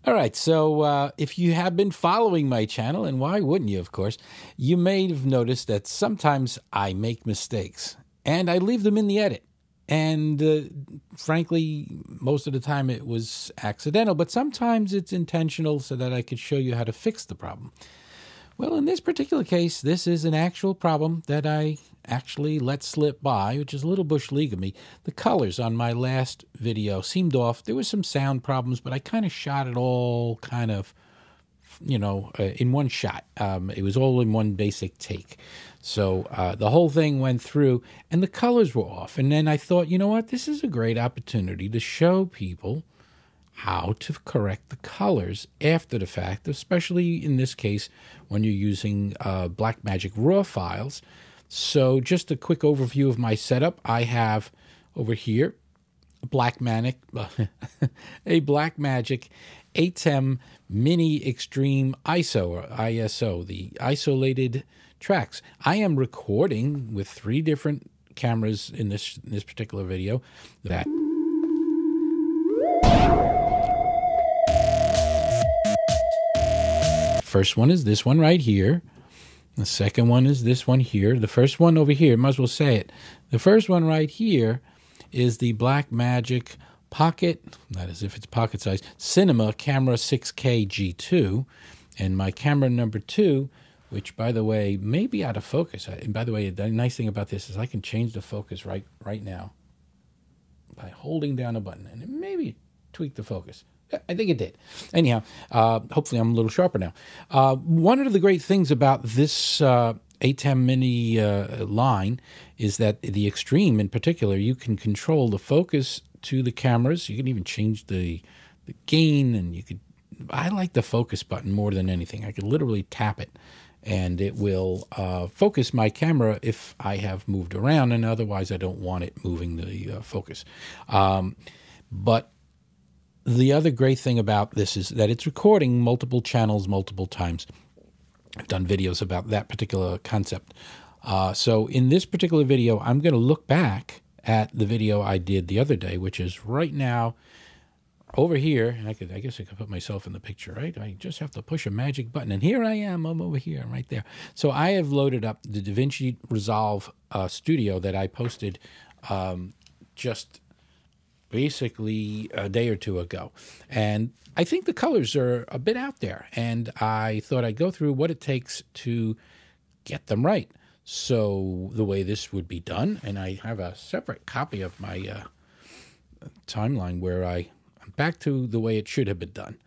All right, so if you have been following my channel, and why wouldn't you, of course, you may have noticed that sometimes I make mistakes, and I leave them in the edit. And frankly, most of the time it was accidental, but sometimes it's intentional so that I could show you how to fix the problem. Well, in this particular case, this is an actual problem that I actually let slip by, which is a little bush league of me. The colors on my last video seemed off. There was some sound problems, but I kind of shot it all kind of, in one shot. It was all in one basic take. So the whole thing went through, and the colors were off. And then I thought, you know what? This is a great opportunity to show people how to correct the colors after the fact, especially in this case when you're using Blackmagic RAW files. So just a quick overview of my setup. I have over here a Blackmagic ATEM Mini Extreme ISO, or ISO, the isolated tracks. I am recording with 3 different cameras in this particular video. That first one is this one right here. The second one is this one here. The first one over here, might as well say it. The first one right here is the Blackmagic Pocket, not as if it's pocket size, Cinema Camera 6K G2. And my camera number 2, which, by the way, may be out of focus. And by the way, the nice thing about this is I can change the focus right now by holding down a button. And it maybe tweak the focus. I think it did. Anyhow, hopefully I'm a little sharper now. One of the great things about this ATEM Mini line is that the Extreme in particular, you can control the focus to the cameras. You can even change the gain, and you could. I like the focus button more than anything. I could literally tap it, and it will focus my camera if I have moved around, and otherwise I don't want it moving the focus. But the other great thing about this is that it's recording multiple channels multiple times. I've done videos about that particular concept. So in this particular video, I'm going to look back at the video I did the other day, which is right now over here. And I guess I could put myself in the picture, right? I just have to push a magic button, and here I am. I'm over here, right there. So I have loaded up the DaVinci Resolve Studio that I posted just basically a day or 2 ago. And I think the colors are a bit out there, and I thought I'd go through what it takes to get them right. So the way this would be done, and I have a separate copy of my timeline where I'm back to the way it should have been done,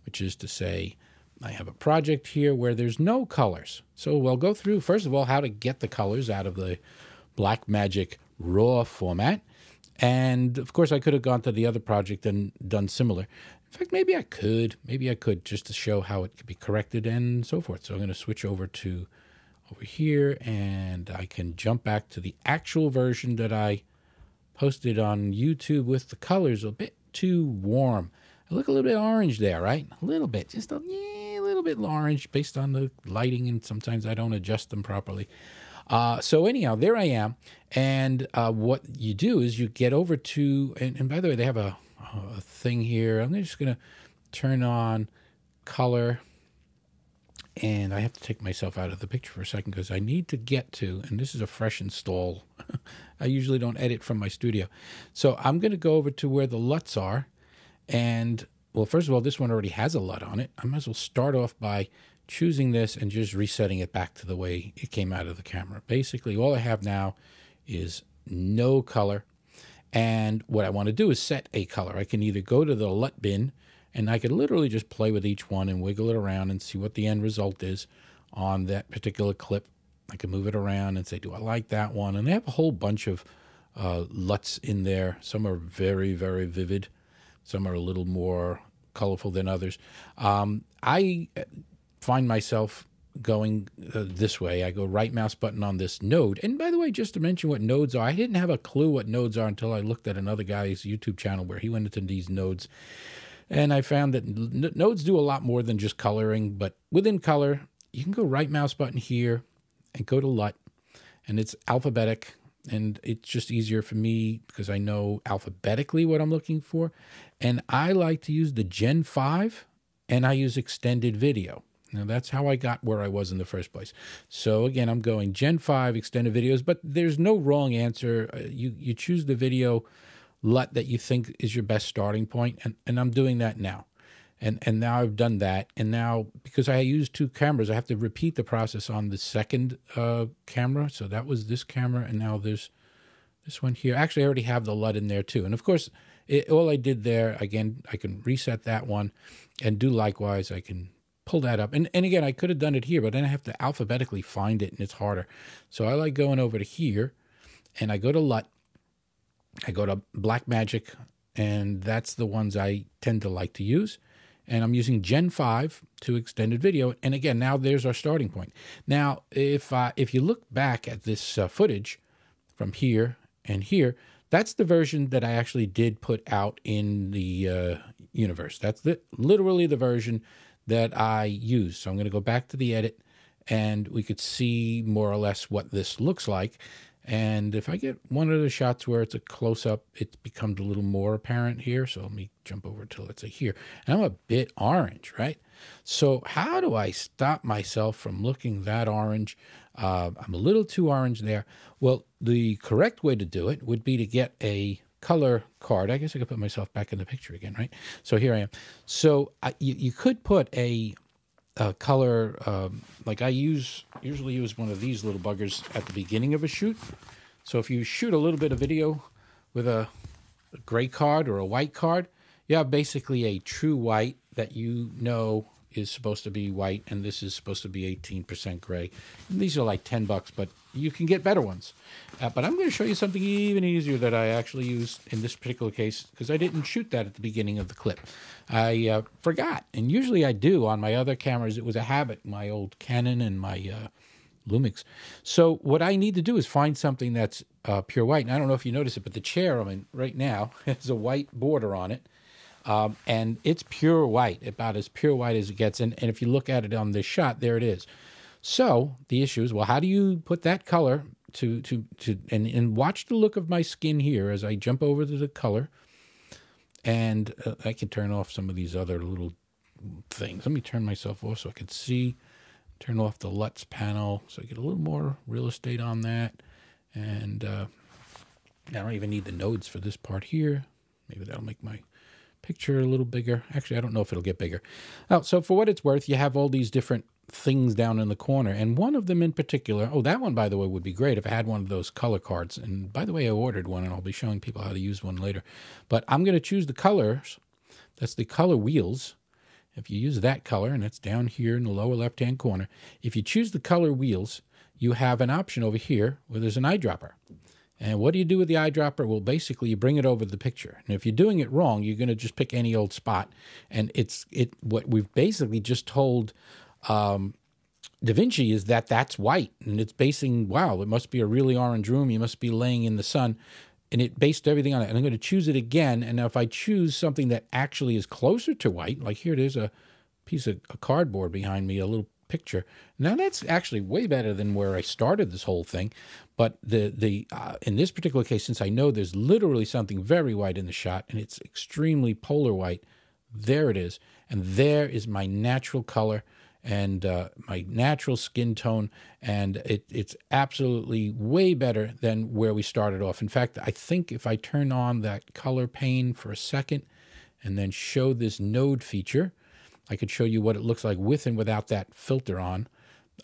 which is to say I have a project here where there's no colors. So we'll go through, first of all, how to get the colors out of the Blackmagic RAW format. And of course, I could have gone to the other project and done similar. In fact, maybe I could just to show how it could be corrected and so forth. So I'm going to switch over here, and I can jump back to the actual version that I posted on YouTube with the colors a bit too warm. I look a little bit orange there, right? A little bit, just a little bit orange based on the lighting, and sometimes I don't adjust them properly. So anyhow, there I am. And what you do is you get over to, and by the way, they have a thing here. I'm just going to turn on color. And I have to take myself out of the picture for a second because I need to get to, and this is a fresh install. I usually don't edit from my studio. So I'm going to go over to where the LUTs are. And, well, first of all, this one already has a LUT on it. I might as well start off by choosing this and just resetting it back to the way it came out of the camera. Basically, all I have now is no color. And what I want to do is set a color. I can either go to the LUT bin, and I could literally just play with each one and wiggle it around and see what the end result is on that particular clip. I can move it around and say, do I like that one? And they have a whole bunch of LUTs in there. Some are very, very vivid. Some are a little more colorful than others. I find myself going this way. I go right mouse button on this node. And by the way, just to mention what nodes are, I didn't have a clue what nodes are until I looked at another guy's YouTube channel where he went into these nodes. And I found that nodes do a lot more than just coloring, but within color, you can go right mouse button here and go to LUT, and it's alphabetic, and it's just easier for me because I know alphabetically what I'm looking for. And I like to use the Gen 5 and I use extended video. Now, that's how I got where I was in the first place. So again, I'm going Gen 5 extended videos, but there's no wrong answer. You choose the video LUT that you think is your best starting point, and I'm doing that now. And now I've done that, and now because I use two cameras, I have to repeat the process on the second camera. So that was this camera, and now there's this one here. Actually, I already have the LUT in there too. And of course, all I did there, again, I can reset that one and do likewise. I can pull that up. And again, I could have done it here, but then I have to alphabetically find it, and it's harder. So I like going over to here, and I go to LUT. I go to Blackmagic, and that's the ones I tend to like to use. And I'm using Gen 5 to extended video. And again, now there's our starting point. Now, if you look back at this footage from here and here, that's the version that I actually did put out in the universe. That's literally the version that I use. So I'm going to go back to the edit, and we could see more or less what this looks like. And if I get one of the shots where it's a close-up, it becomes a little more apparent here. So let me jump over to, let's say, here. And I'm a bit orange, right? So how do I stop myself from looking that orange? I'm a little too orange there. Well, the correct way to do it would be to get a color card. I guess I could put myself back in the picture again, right? So here I am. So you could put a color, like I usually use one of these little buggers at the beginning of a shoot. So if you shoot a little bit of video with a gray card or a white card, you have basically a true white that you know is supposed to be white, and this is supposed to be 18% gray. And these are like $10, but you can get better ones. But I'm going to show you something even easier that I actually used in this particular case, because I didn't shoot that at the beginning of the clip. I forgot, and usually I do on my other cameras. It was a habit, my old Canon and my Lumix. So what I need to do is find something that's pure white. And I don't know if you notice it, but the chair I'm in right now has a white border on it. And it's pure white, about as pure white as it gets. And if you look at it on this shot, there it is. So the issue is, well, how do you put that color and watch the look of my skin here as I jump over to the color. And I can turn off some of these other little things. Let me turn myself off so I can see. Turn off the LUTs panel so I get a little more real estate on that. And I don't even need the nodes for this part here. Maybe that'll make my picture a little bigger. Actually, I don't know if it'll get bigger. Oh, so for what it's worth, you have all these different things down in the corner. And one of them in particular, oh, that one, by the way, would be great if I had one of those color cards. And by the way, I ordered one, and I'll be showing people how to use one later. But I'm going to choose the colors. That's the color wheels. If you use that color, and it's down here in the lower left-hand corner, if you choose the color wheels, you have an option over here where there's an eyedropper. And what do you do with the eyedropper? Well, basically, you bring it over the picture. And if you're doing it wrong, you're going to just pick any old spot. And what we've basically just told DaVinci is that that's white. And it's basing, wow, it must be a really orange room. You must be laying in the sun. And it based everything on it. And I'm going to choose it again. And now if I choose something that actually is closer to white, like here, there's a piece of a cardboard behind me, a little picture. Now that's actually way better than where I started this whole thing. But in this particular case, since I know there's literally something very white in the shot, and it's extremely polar white, there it is. And there is my natural color and my natural skin tone, and it's absolutely way better than where we started off. In fact, I think if I turn on that color pane for a second and then show this node feature, I could show you what it looks like with and without that filter on,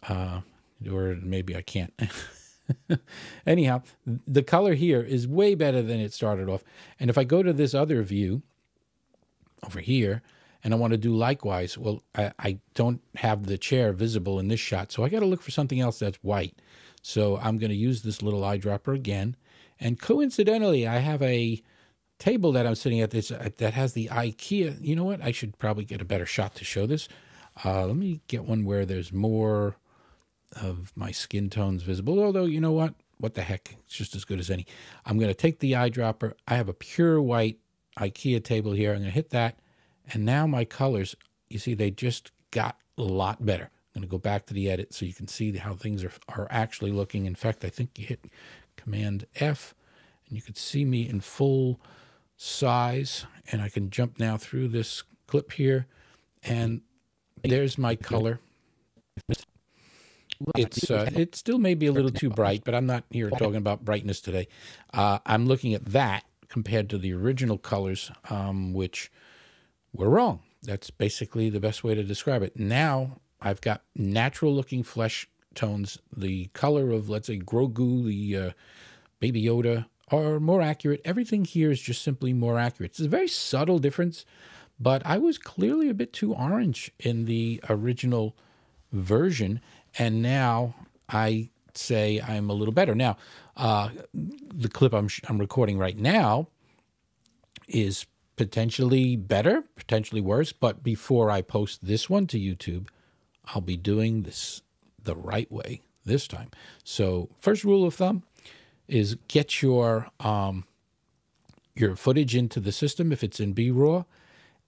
or maybe I can't. Anyhow, the color here is way better than it started off. And if I go to this other view over here, and I want to do likewise, well, I don't have the chair visible in this shot, so I got to look for something else that's white. So I'm going to use this little eyedropper again. And coincidentally, I have a table that I'm sitting at that has the IKEA. You know what? I should probably get a better shot to show this. Let me get one where there's more of my skin tones visible. Although, you know what? What the heck? It's just as good as any. I'm going to take the eyedropper. I have a pure white IKEA table here. I'm going to hit that. And now my colors, you see, they just got a lot better. I'm going to go back to the edit so you can see how things are actually looking. In fact, I think you hit Command F, and you can see me in full size. And I can jump now through this clip here And there's my color. It still may be a little too bright, but I'm not here talking about brightness today. I'm looking at that compared to the original colors, which were wrong. That's basically the best way to describe it. Now I've got natural looking flesh tones. The color of, let's say, Grogu, the Baby Yoda, are more accurate. Everything here is just simply more accurate. It's a very subtle difference, but I was clearly a bit too orange in the original version, and now I say I'm a little better. Now, the clip I'm recording right now is potentially better, potentially worse, but before I post this one to YouTube, I'll be doing this the right way this time. So first rule of thumb is get your footage into the system if it's in B-RAW,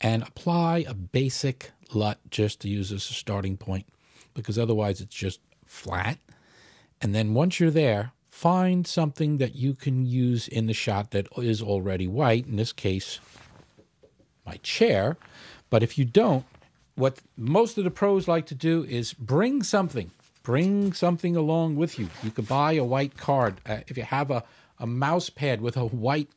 and apply a basic LUT just to use as a starting point, because otherwise it's just flat. And then once you're there, find something that you can use in the shot that is already white, in this case, my chair. But if you don't, what most of the pros like to do is bring something along with you. You could buy a white card. If you have a mouse pad with a white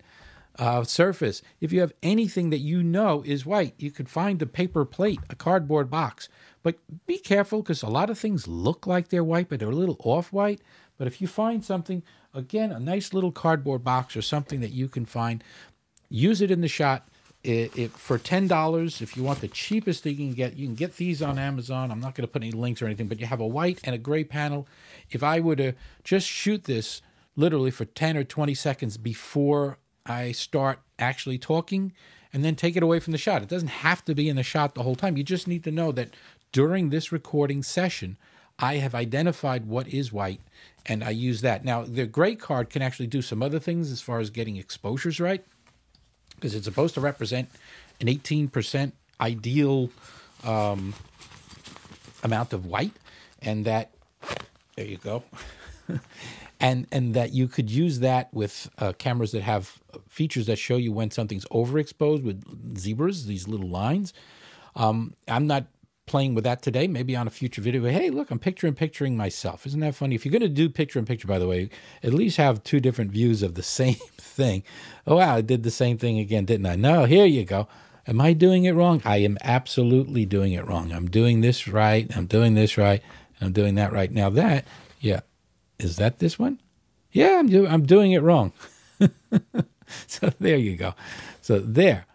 surface, if you have anything that you know is white, you could find a paper plate, a cardboard box. But be careful, because a lot of things look like they're white, but they're a little off-white. But if you find something, again, a nice little cardboard box or something that you can find, use it in the shot. For $10, if you want the cheapest thing you can get these on Amazon. I'm not going to put any links or anything, but you have a white and a gray panel. If I were to just shoot this literally for 10 or 20 seconds before I start actually talking, and then take it away from the shot. It doesn't have to be in the shot the whole time. You just need to know that during this recording session, I have identified what is white, and I use that. Now, the gray card can actually do some other things as far as getting exposures right, because it's supposed to represent an 18% ideal amount of white, and that, there you go, and that you could use that with cameras that have features that show you when something's overexposed with zebras, these little lines. I'm not playing with that today, maybe on a future video. But hey, look, I'm picturing myself. Isn't that funny? If you're going to do picture-in-picture, by the way, at least have two different views of the same thing. Oh, wow, I did the same thing again, didn't I? No, here you go. Am I doing it wrong? I am absolutely doing it wrong. I'm doing this right. I'm doing this right. I'm doing that right. Now that, yeah, is that this one? Yeah, I'm doing it wrong. So there you go. So there.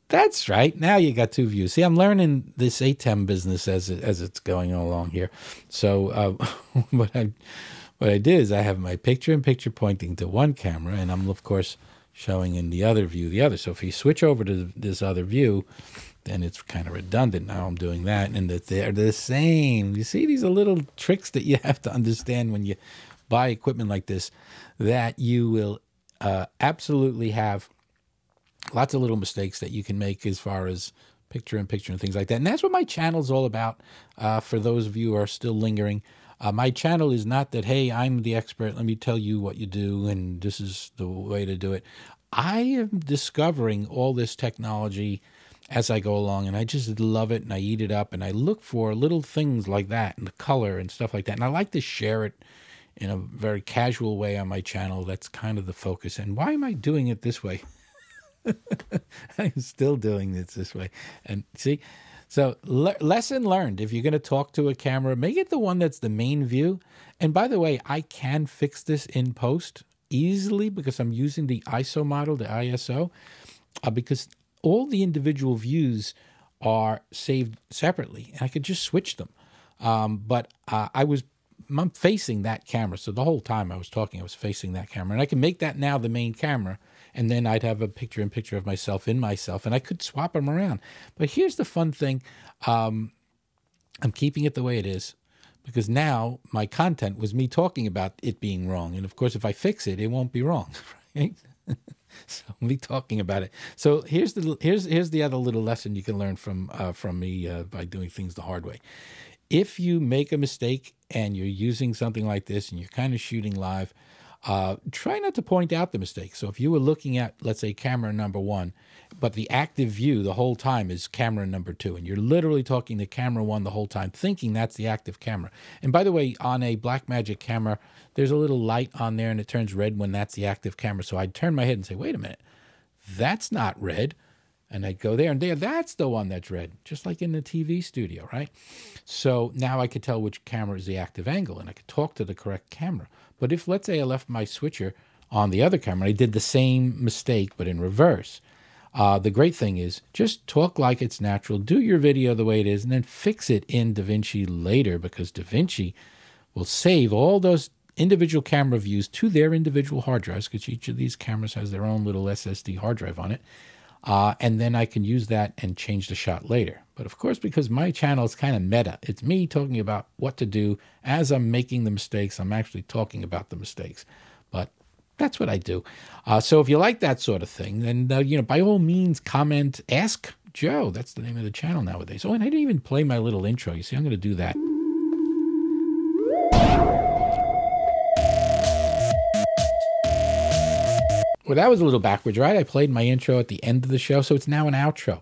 That's right. Now you got two views. See, I'm learning this ATEM business as it's going along here. So what I did is I have my picture-in-picture pointing to one camera, and I'm, of course, showing in the other view the other. So if you switch over to this other view, then it's kind of redundant. Now I'm doing that, and they're the same. You see, these are little tricks that you have to understand when you buy equipment like this, that you will absolutely have lots of little mistakes that you can make as far as picture-in-picture and things like that. And that's what my channel's all about, for those of you who are still lingering. My channel is not that, hey, I'm the expert, let me tell you what you do, and this is the way to do it. I am discovering all this technology as I go along, and I just love it, and I eat it up, and I look for little things like that, and the color and stuff like that. And I like to share it in a very casual way on my channel. That's kind of the focus. And why am I doing it this way? I'm still doing this way. And see, so lesson learned. If you're going to talk to a camera, make it the one that's the main view. And by the way, I can fix this in post easily because I'm using the ISO model, the ISO, because all the individual views are saved separately, and I could just switch them. But I'm facing that camera, so the whole time I was talking, I was facing that camera, and I can make that now the main camera. And then I'd have a picture-in-picture of myself in myself, and I could swap them around. But here's the fun thing. I'm keeping it the way it is because now my content was me talking about it being wrong. And, of course, if I fix it, it won't be wrong, right? So me talking about it. So here's the other little lesson you can learn from me by doing things the hard way. If you make a mistake and you're using something like this and you're kind of shooting live, Try not to point out the mistake. So if you were looking at, let's say, camera number 1, but the active view the whole time is camera number 2, and you're literally talking to camera 1 the whole time, thinking that's the active camera. And by the way, on a Blackmagic camera, there's a little light on there, and it turns red when that's the active camera. So I'd turn my head and say, wait a minute, that's not red. And I'd go there, and there, that's the one that's red, just like in the TV studio, right? So now I could tell which camera is the active angle, and I could talk to the correct camera. But if, let's say, I left my switcher on the other camera, I did the same mistake, but in reverse. The great thing is just talk like it's natural, do your video the way it is, and then fix it in DaVinci later, because DaVinci will save all those individual camera views to their individual hard drives, because each of these cameras has their own little SSD hard drive on it. And then I can use that and change the shot later. But of course, because my channel is kind of meta, it's me talking about what to do as I'm making the mistakes. I'm actually talking about the mistakes. But that's what I do. So if you like that sort of thing, then, by all means, comment, Ask Joe. That's the name of the channel nowadays. Oh, and I didn't even play my little intro. You see, I'm going to do that. Well, that was a little backwards, right? I played my intro at the end of the show, so it's now an outro.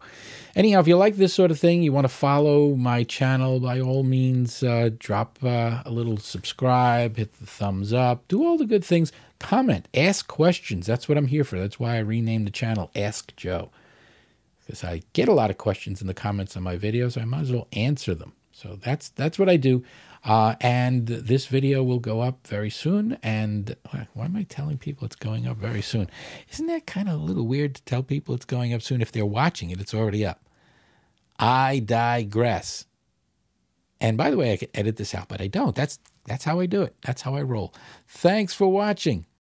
Anyhow, if you like this sort of thing, you want to follow my channel, by all means, drop a little subscribe, hit the thumbs up, do all the good things, comment, ask questions. That's what I'm here for. That's why I renamed the channel Ask Joe, because I get a lot of questions in the comments on my videos. I might as well answer them. So that's what I do. And this video will go up very soon. And why am I telling people it's going up very soon? Isn't that kind of a little weird to tell people it's going up soon? If they're watching it, it's already up. I digress. And by the way, I could edit this out, but I don't. That's how I do it. That's how I roll. Thanks for watching.